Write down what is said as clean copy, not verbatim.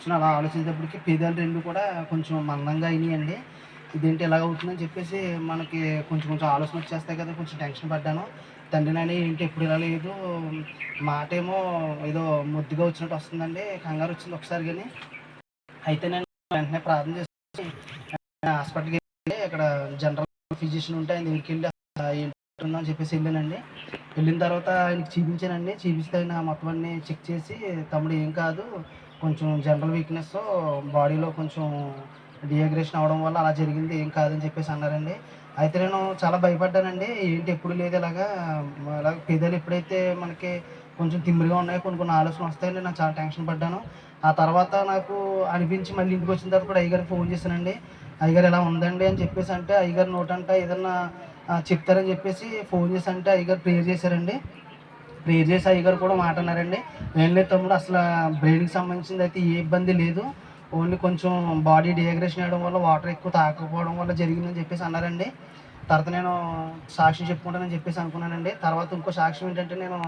కూర్చొని అలా ఆలోచించేటప్పటికి పెదాలు 2 కూడా కొంచెం మందంగా అయినాయండి. ఇదేంటి ఇలాగ అవుతుందని చెప్పేసి మనకి కొంచెం కొంచెం ఆలోచనొచ్చేస్తాయి కదా! కొంచెం టెన్షన్ పడ్డాను. తండ్రినని ఏంటి ఎప్పుడు ఇలా లేదు, మాటేమో ఏదో ముద్దుగా వచ్చినట్టు వస్తుందండి. కంగారొచ్చింది ఒకసారిగాని. అయితే నేను వెంటనే ప్రార్థన చేసి హాస్పిటల్‌కెళ్ళి అక్కడ జనరల్ ఫిజిషియన్ ఉంటే ఆయన దగ్గరికెళ్ళి ఏంటుందో అని చెప్పేసి ఎళ్ళానండి. వెళ్ళిన తర్వాత ఆయనకి చూపించానండి. చూపిస్తే ఆయన మొత్తం అన్నీ చెక్ చేసి, "తమ్ముడు ఏం కాదు. కొంచెం జనరల్ వీక్‌నెస్సు, బాడీలో కొంచెం డీహైడ్రేషన్ అవ్వడం వల్ల అలా జరిగింది. ఏం కాదని" చెప్పేసి అన్నారండి. అయితే నేను చాలా భయపడ్డానండి. ఏంటి ఎప్పుడు లేదు ఇలాగా, ఇలాగ పెదాలు ఎప్పుడైతే మనకి కొంచెం తిమ్మిరిగా ఉన్నాయో కొన్ని కొన్ని ఆలోచనలొస్తాయండి. నేను చాలా టెన్షన్ పడ్డాను. ఆ తర్వాత నాకు అనిపించి మళ్ళీ ఇంటికొచ్చిన తర్వాత కూడా అయ్యగారికి ఫోన్ చేశానండి. "అయ్యగారు ఇలా ఉందండి" అని చెప్పేసి అంటే, అయ్యగారు నోటంట ఏదన్నా చెప్తారని చెప్పేసి ఫోన్ చేసి అంటే అయ్యగారు ప్రేయర్ చేశారండి. ప్రేయర్ చేసి అయ్యగారు కూడా మాట అన్నారండి. "ఏం లేదు తమ్ముడు, అసలా బ్రెయిన్‌కి సంబంధించిందయితే ఏ ఇబ్బంది లేదు. ఓన్లీ కొంచెం బాడీ డీహైడ్రేషన్ అవ్వడం వల్ల వాటర్ ఎక్కువ తాగకపోవడం వల్ల జరిగిందని" చెప్పేసి అన్నారండి. తర్వాత నేను సాక్ష్యం చెప్పుకుంటానని చెప్పేసి అనుకున్నానండి. తర్వాత ఇంకో సాక్ష్యం ఏంటంటే, నేను